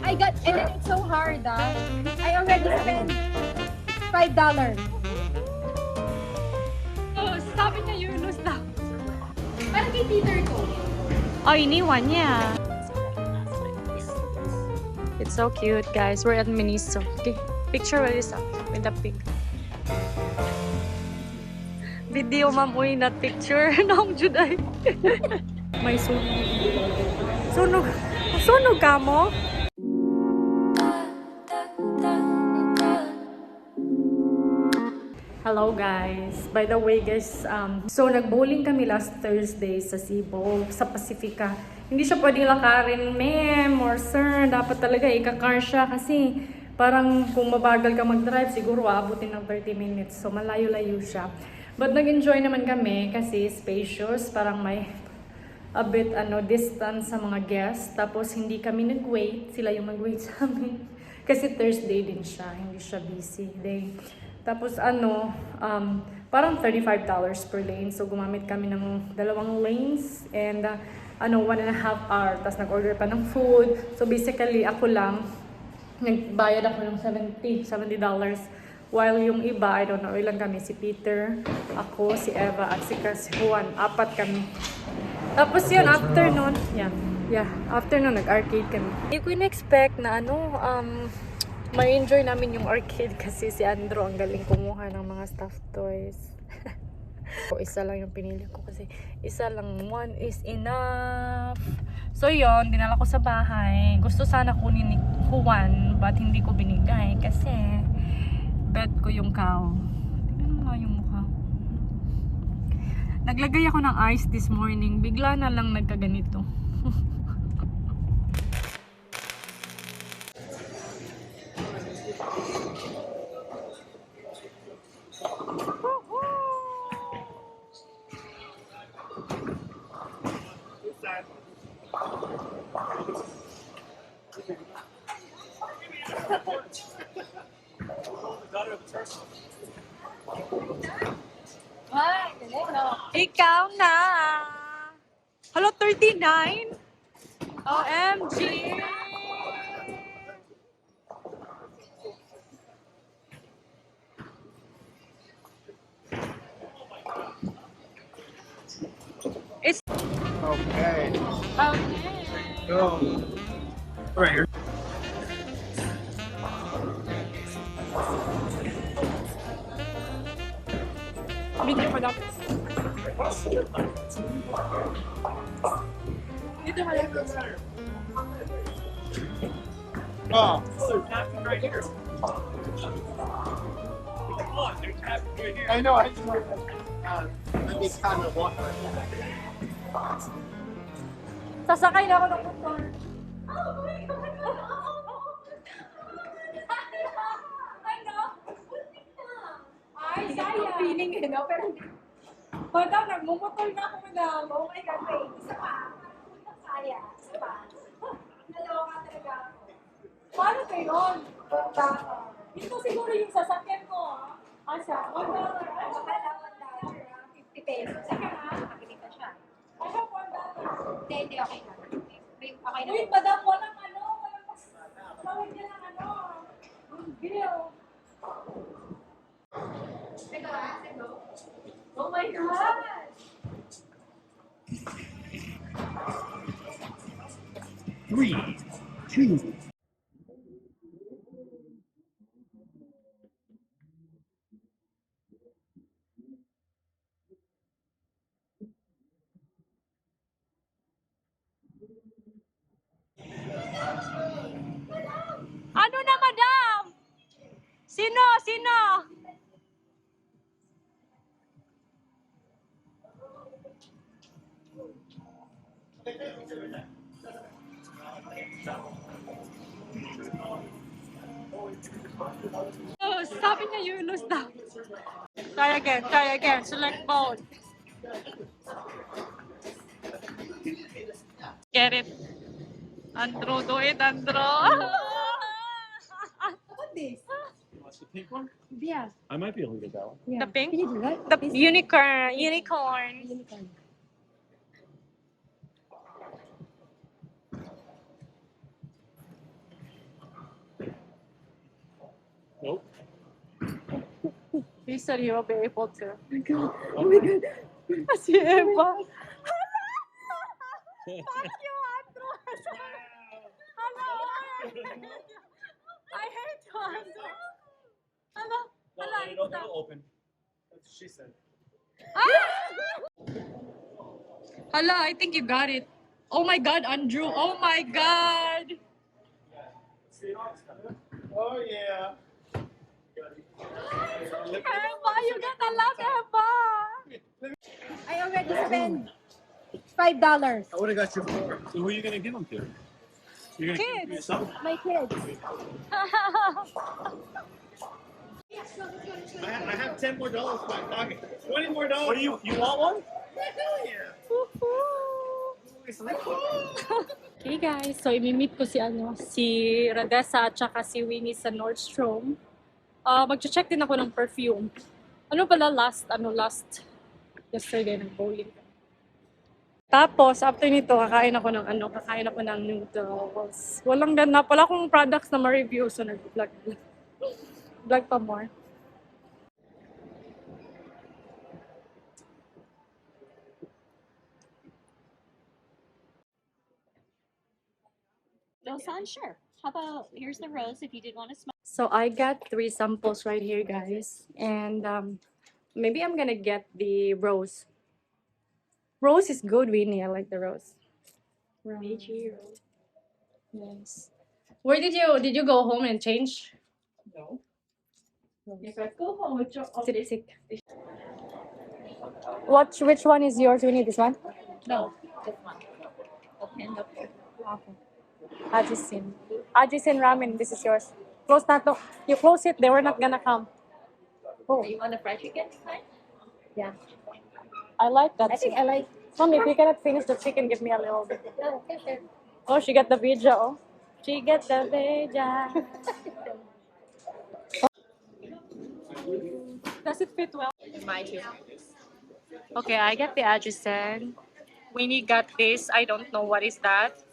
I got, and then it's so hard, I already spent $5. So, sabi niya Yunus daw. Parang kay Peter ko. Oh, iniwan niya. It's so cute, guys. We're at Miniso. Okay, picture with this with the pig. Video, ma'am. Uy, not picture. Nong Juday. May sunog. Sunog. Sunog ka mo? Hello guys. By the way guys, so nag-bowling kami last Thursday sa Cebu, sa Pacifica. Hindi siya pwedeng lakarin, ma'am or sir. Dapat talaga ika-car siya kasi parang kung mabagal ka mag-drive, siguro aabutin ng 30 minutes. So malayo-layo siya. But nag-enjoy naman kami kasi spacious, parang may a bit distance sa mga guests. Tapos hindi kami nag-wait, sila yung mag-wait sa amin. Kasi Thursday din siya, hindi siya busy day. Tapos parang $35 per lane. So gumamit kami ng 2 lanes and 1.5 hour. Tapos nag-order pa ng food. So basically ako lang, nagbayad ako ng $70. While yung iba, I don't know, ilan kami, si Peter, ako, si Eva, at si Juan. 4 kami. Tapos yun, after nun, after nun, nag-arcade kami. Hindi ko in-expect na may enjoy namin yung arcade kasi si Andrew ang galing kumuha ng mga stuffed toys. So, isa lang yung pinili ko kasi isa lang, one is enough. So yun, dinala ko sa bahay. Gusto sana kunin ni Juan, but hindi ko binigay kasi bet ko yung cow. Tingnan mo nga yung mukha. Naglagay ako ng ice this morning, bigla na lang nagkaganito. Ikaw na! Hello, 39? OMG! It's Okay. Okay. Go. Right here. Video ko daw. Dito ka lang. Oh, they're tapping right here. Look, they're tapping right here. I know. I just want to. Let me kind of walk right there. Sasakay na ako ng motor. Ay, saya. Feeling no? Pero hindi. Madam, nagmumotor na ako, madam. Oh my God, wait. Isa pa. Saya. Isa pa. Naloka talaga ako. Paano kayo yun? Ito siguro yung sasakyan ko. Asa? $1. Ano ba na $1? 50 pesos. Saka nga, nakakilita siya. Asa $1? Hindi, okay na. Okay na. Wait, madam, walang mas tawag niya ng bill. Oh my God! Three, two. ano na, madam? Sino? Sino? Oh, sabi niya Yunus daw. Try again. Select mode. Get it. Andrew, do it, Andrew. What this? What's the pink one? Yeah. I might be able to get that one. Yeah. The pink? Can you do that? The unicorn. Unicorn. He said he will be able to. Oh my god. Si Eva. Fuck you, Andros. Hello. I hate you, Andros. Hello. Hello. It'll open. That's what she said. Hello, I think you got it. Oh my god, Andrew. Oh my god. Oh yeah. Eva, you got a lot, Eva. I already spent $5. I would have got you more. So who are you gonna give them to? You're gonna give them to Kids. yourself? My kids. I have $10 more in my pocket. $20 more. What do you want one? Hell yeah. Okay guys, so imimit ko si Radessa at saka si Winnie sa Nordstrom. Magche-check din ako ng perfume. Last yesterday nag-bowling. Tapos after nito kakain ako ng noodles. Walang ganap, wala akong products na ma-review so nag-vlog pa more. Dosan, sure. How about here's the rose if you did want to smell. So I got 3 samples right here, guys, and maybe I'm gonna get the rose. Rose is good, Winnie. I like the rose. Rose. Yes. Where did you go home and change? No. If I go home with your Sit. Which one is yours, Winnie? This one? no, this one. Open up here. Okay. Ajisin ramen. This is yours. Close na to. You close it. They were not gonna come. Oh, Do you want the fried chicken kind? yeah. I like that. I think I like. Mom, if you cannot finish the chicken, give me a little bit. No, okay, sure. Oh, she got the bija. Oh, she got the bija. Does it fit well? My too. Okay, I got the Ajisen. Winnie got this. I don't know what is that.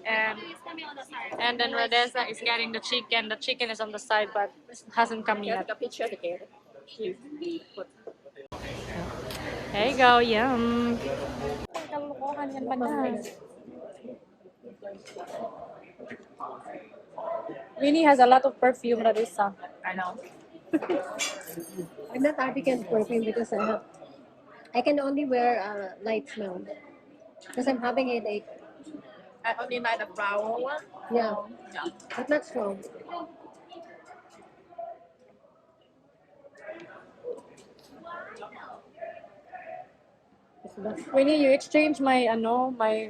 And then Radessa is getting the chicken. The chicken is on the side, but hasn't come yet. The picture together. There you go, yum. Kalukuhan yan man. Winnie has a lot of perfume, Radessa. I know. I'm not African perfume because I can only wear light smell because I'm having headache. I only like the flower one. Yeah, Yeah. but not strong. Winnie, you exchange my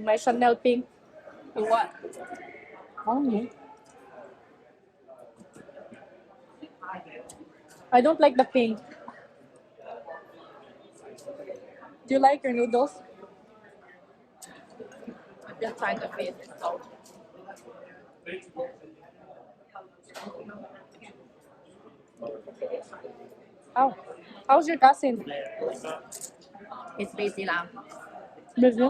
my Chanel pink. To what? Oh, I don't like the pink. Do you like your noodles? I'm just trying to fit it out. How? How's your cousin? It's busy lang. Busy?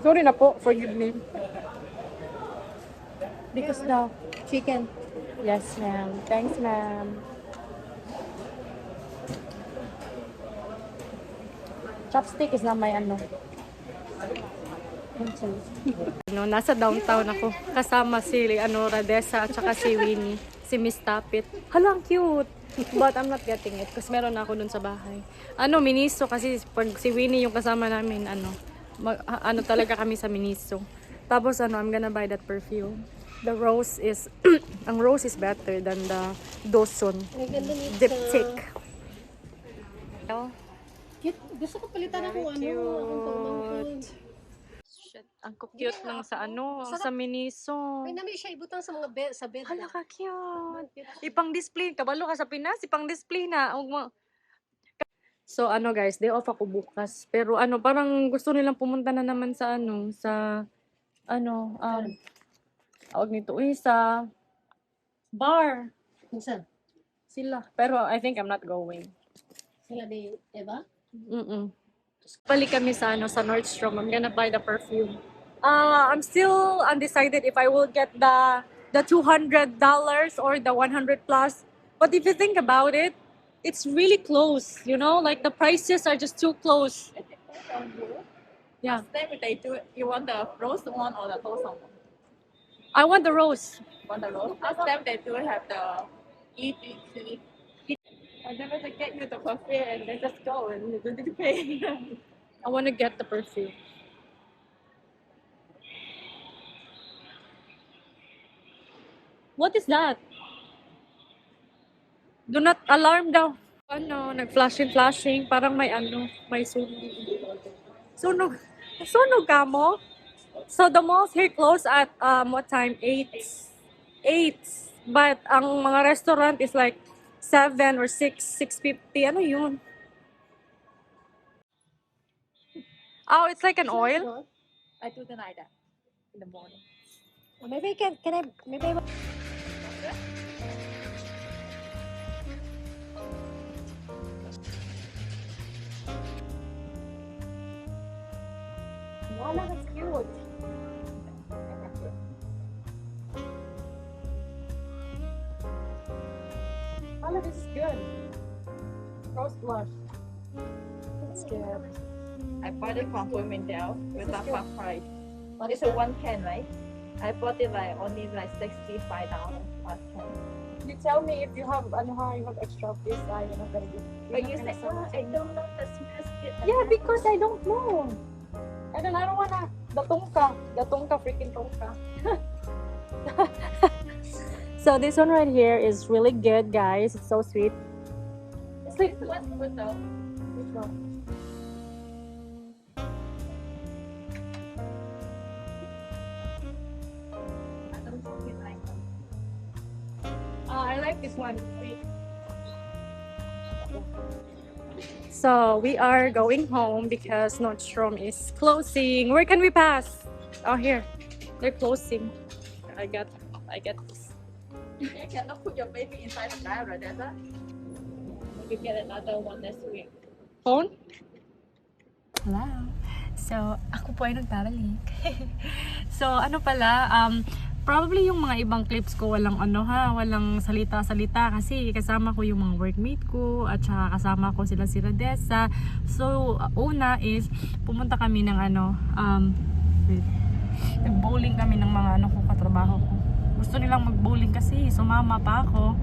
Sorry na po, forgive me. Because now, Chicken. yes ma'am. Thanks ma'am. Chopstick is not my ano. Nasa downtown ako. Kasama si Radessa at saka si Winnie. Si Miss Tapit. Hala, ang cute! But I'm not getting it kasi meron na ako dun sa bahay. Miniso kasi pag si Winnie yung kasama namin, talaga kami sa Miniso. Tapos I'm gonna buy that perfume. The rose is, ang rose is better than the Doson. Ay, ganda nito. Diptyque. Cute. Gusto ko palitan ako akong pamangkin. Shit, ang cute lang sa sa Miniso. Ay, namin siya ibutang sa mga bed, sa bed. Hala ka cute. Ipang-display. Kabalo ka sa Pinas, ipang-display na. So guys, day off ako bukas. Pero parang gusto nilang pumunta na naman sa tawag nito sa bar. Minsan. Sila. Pero I think I'm not going. Sila di, Eva? Mm-mm. Balik kami sa sa Nordstrom. I'm gonna buy the perfume. I'm still undecided if I will get the $200 or the 100 plus. But if you think about it, it's really close. You know, like the prices are just too close. It depends on you. Yeah, Last time they do it, you want the roast one or the toast one? I want the rose. Want the roast? Last time they do have the EBT. And then they get you the buffet and they just go and you don't need to pay. I want to get the perfume. What is that? Do not alarm daw. Ano, nag-flashing. Parang may may sunog. Sunog. Sunog ka mo? So the malls here close at what time? 8. 8. But ang mga restaurant is like 7 or 6, 6:50. Ano yun? Oh, it's like an oil? I do the night that in the morning. Maybe can I, maybe I... Wala, that's cute. Oh, this is good. Rose blush. That's good. I bought it from Bloomingdale with that half price. It's a 1 can, right? I bought it like only like $65 1 can. You tell me if you have you have extra of this, I'm not gonna get. But you said, oh, I don't know the smells good. Yeah, because I don't know. And then I don't wanna the freaking tongka. So this one right here is really good, guys. It's so sweet. It's like What's good though? which one? I don't really like them. I like this one. Sweet. So we are going home because Nordstrom is closing. Where can we pass? Oh, here. They're closing. I get this. You cannot put your baby inside the diaper, that's it. Maybe get another one next week. Phone? Hello. So, ako po ay nagbabalik. So, ano pala, probably yung mga ibang clips ko walang walang salita-salita kasi kasama ko yung mga workmate ko at saka kasama ko sila si Radessa. So, una is pumunta kami ng nag-bowling kami ng mga katrabaho ko. Gusto nilang mag-bowling kasi sumama pa ako.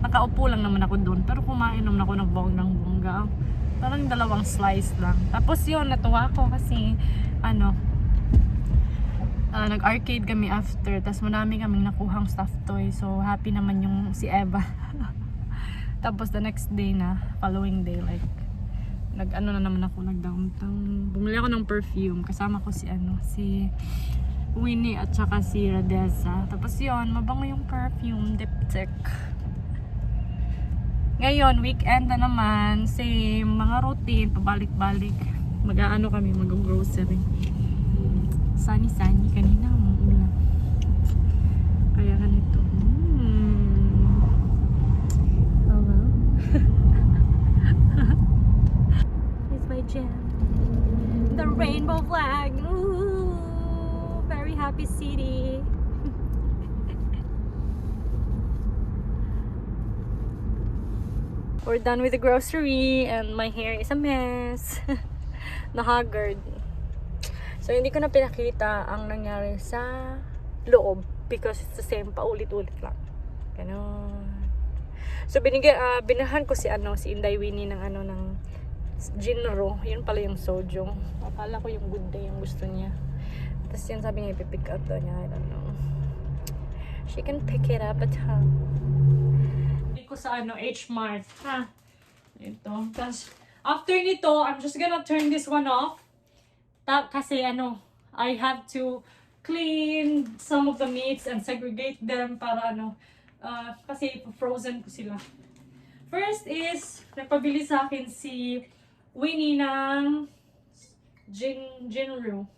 Nakaupo lang naman ako doon pero kumain naman ako ng bonggang-bongga. Parang 2 slice lang. Tapos yun, natuwa ako kasi nag-arcade kami after. Tapos marami kaming nakuhang stuffed toy. So happy naman yung si Eva. Tapos the next day following day, like na naman ako, nag-downtown. Bumili ako ng perfume. Kasama ko si Winnie at saka si Radessa. Tapos yun, mabango yung perfume, dipstick. Ngayon, weekend na naman, same, mga routine, pabalik-balik. Kami, mag-grocery. Sunny, kanina umuulan. Kaya ganito. Hello. It's my jam. The rainbow flag. Ooh, very happy city. We're done with the grocery and my hair is a mess. Nahagard. So hindi ko na pinakita ang nangyari sa loob because it's the same, paulit-ulit lang. Ganon. So binahan ko si Inday Winnie ng Jinro. Yun pala yung soju. Akala ko yung good day yung gusto niya. Tapos yan sabi niya ipipick up daw niya. I don't know. She can pick it up at home. Ko sa H-Mart. Ito. Tapos after nito, I'm just gonna turn this one off. Kasi I have to clean some of the meats and segregate them para kasi frozen ko sila. First is, nagpabili sa akin si Winnie ng Jinru.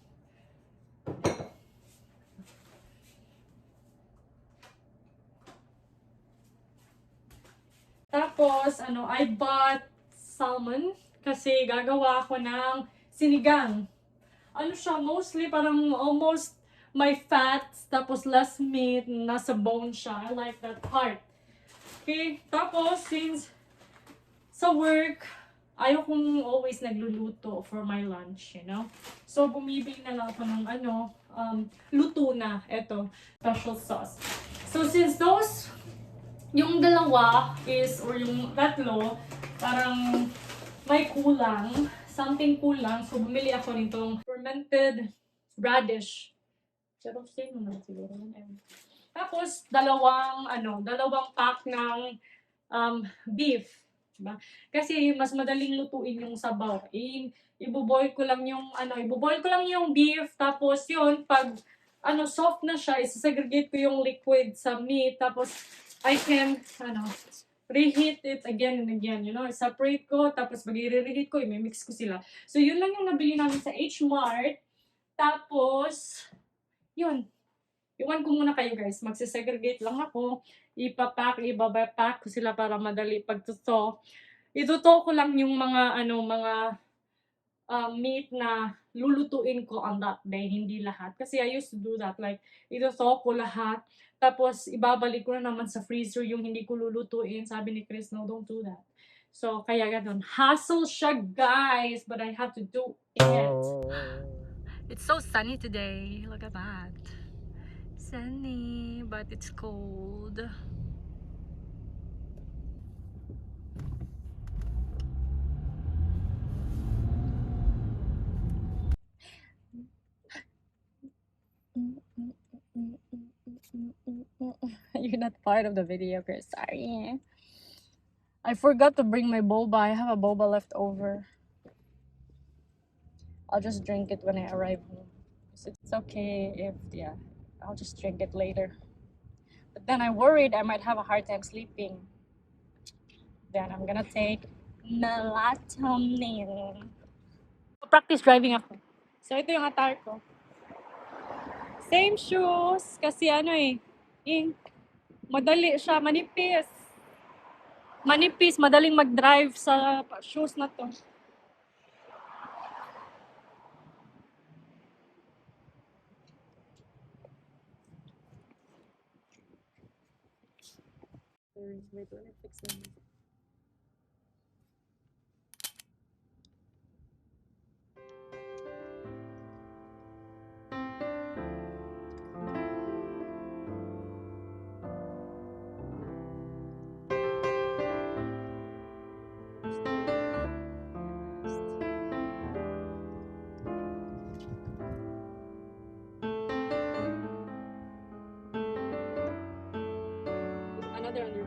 Tapos, I bought salmon Kasi gagawa ako ng sinigang. Ano siya, mostly parang almost may fats, tapos less meat, nasa bone siya. I like that part. Okay, tapos since sa work, ayaw kong always nagluluto for my lunch, you know? So, bumibili na lang ako ng luto na. Ito, special sauce. So, since those, yung dalawa is, or yung tatlo, parang may kulang, something kulang. So, bumili ako nitong fermented radish. Pero, same naman siguro. Tapos, dalawang pack ng beef. Diba? Kasi mas madaling lutuin yung sabaw. Iboboil ko lang yung beef, tapos yun, pag soft na siya, isasegregate ko yung liquid sa meat, tapos I can reheat it again and again, separate ko, tapos mag-reheat ko, i-mix ko sila. So yun lang yung nabili namin sa H-Mart. Tapos yun, iwan ko muna kayo guys, magsisegregate lang ako, ibabapack ko sila para madali pagtuto. Ituto ko lang yung mga meat na lulutuin ko on that day, hindi lahat. Kasi I used to do that, like ituto ko lahat, tapos ibabalik ko na naman sa freezer yung hindi ko lulutuin. Sabi ni Chris, no, don't do that. So kaya ganun, hassle siya guys, but I have to do it. It's so sunny today. Look at that. Sunny, but it's cold. You're not part of the video, Chris. Sorry. I forgot to bring my boba. I have a boba left over. I'll just drink it when I arrive home. It's okay if, yeah, I'll just drink it later. But then I'm worried I might have a hard time sleeping. Then I'm gonna take melatonin. Practice driving ako. So ito yung attire ko. Same shoes. Kasi madali siya, manipis. Manipis, madaling mag-drive sa shoes na to. Wait, let me fix them. Another under